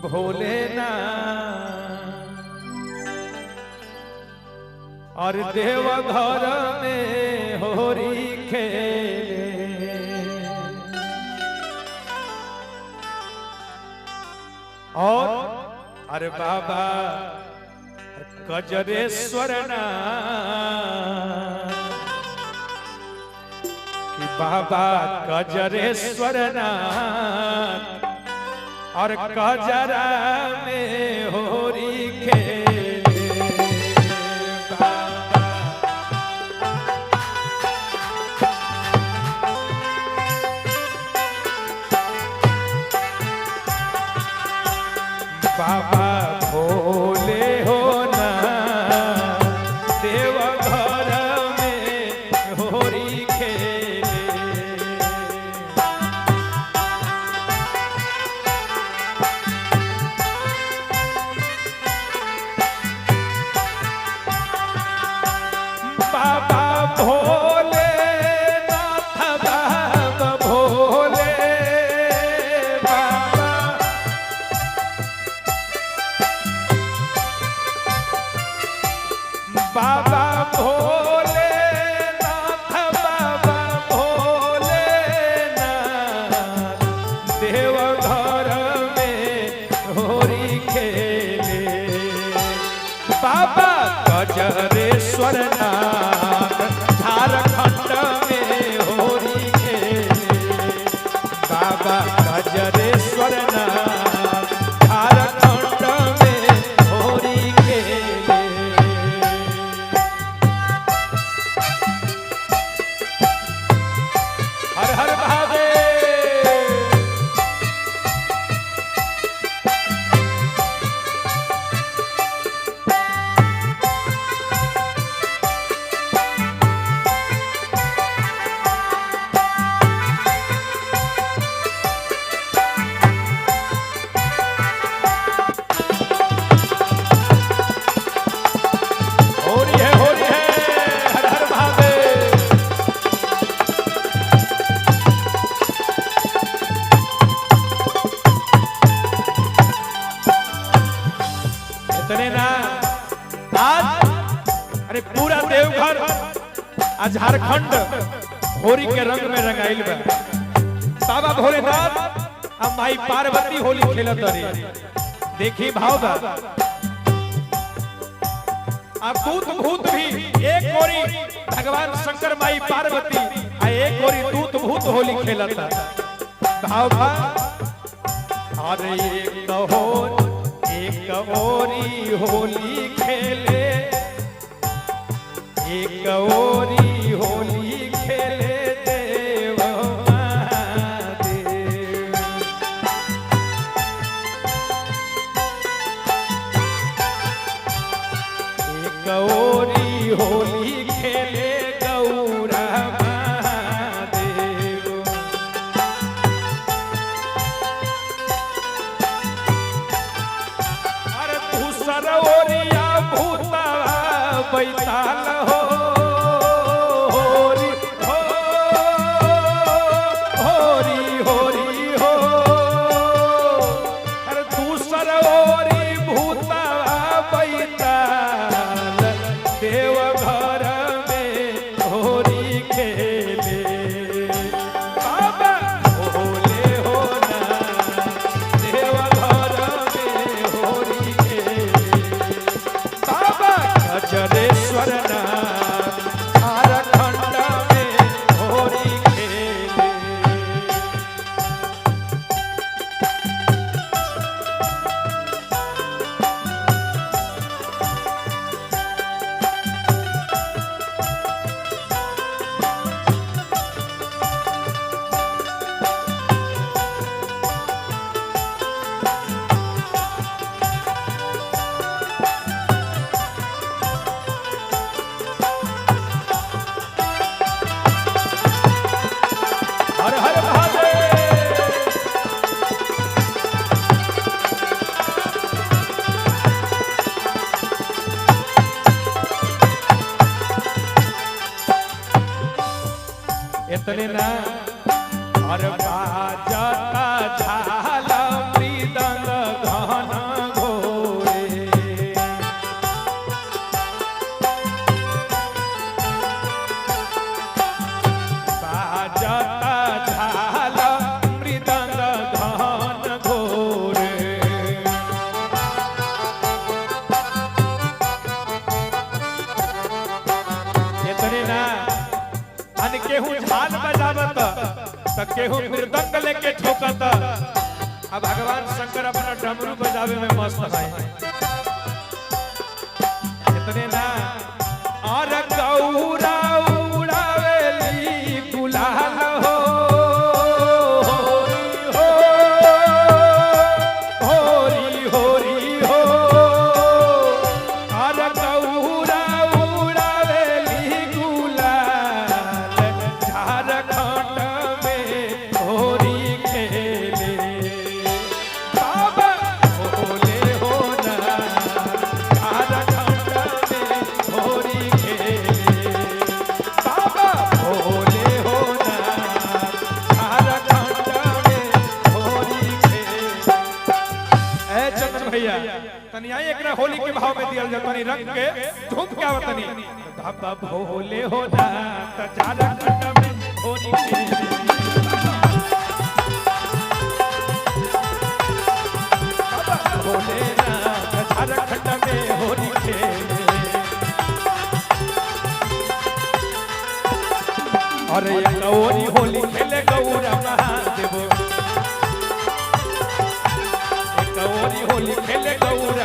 भोलेनाथ और देवघर में होरी खेले। और अरे बाबा गजरेश्वर नाथ कि बाबा गजरेश्वर नाथ और गजरा में होरी खेले। बाबा भोले हो ना देवघर में होरी खेले। बाबा भोले नाथ बाबा भोले बाबा भोले नाथ बाबा भोले नाथ देवघर में होरी खेले। बाबा गजरेश्वर नाथ झारखंड में होरी खेले। बाबा गजरेश्वर नाथ झारखंड में होरी खेले। हर हर महादेव। होरी है हर हर महादेव। इतने ना आज अरे पूरा देवघर आज झारखंड होरी के रंग में रंगाइल बा। बाबा भोलेनाथ अब माई पार्वती होली खेलत रही। देखी भाव बा अब दूत भूत भी एक ओरी भगवान शंकर माई पार्वती आ एक ओरी दूत भूत होली खेलता। भाव बा अरे एक ओरी होली खेले एक ओरी होली खेले देव महादेव। एक ओरी होली खेले गौरा महादेव। अरे दूसर ओरिया भूता बैताल हो होरी हो होरी होरी हो। अरे दूसर ओरी भूता बैताल देवघर में होरी खेले। बाबा भोले हो ना देवघर में होरी खेले। बाबा गजरेश्वर नाथ झारखंड में होरी खेले। हर हर महादेव। इतने ना और बाजता झाल मृदंग थाल बजावत त केहू मृदंग लेके ठोकत। अब भगवान शंकर अपना डमरू बजावे में मस्त है। इतने ना और गौरा उड़ावेली गुलाल हो, होरी होरी हो। और गौरा उड़ावेली गुलाल झारखंड में होरी खेले। बाबा भोले हो ना झारखंड में होरी खेले। बाबा भोले हो ना झारखंड में होरी खेले। ए चंद्र भैया तनी आई एकरा होली के भाव में दियल जातनी रंग के धूम क्या वतनी। बाबा भोले हो ना झारखंड में होली खेले। भोलेनाथ झारखंड में होली खेले। और ये गौरी होली खेले गौरा महादेव। गौरी होली खेले गौरा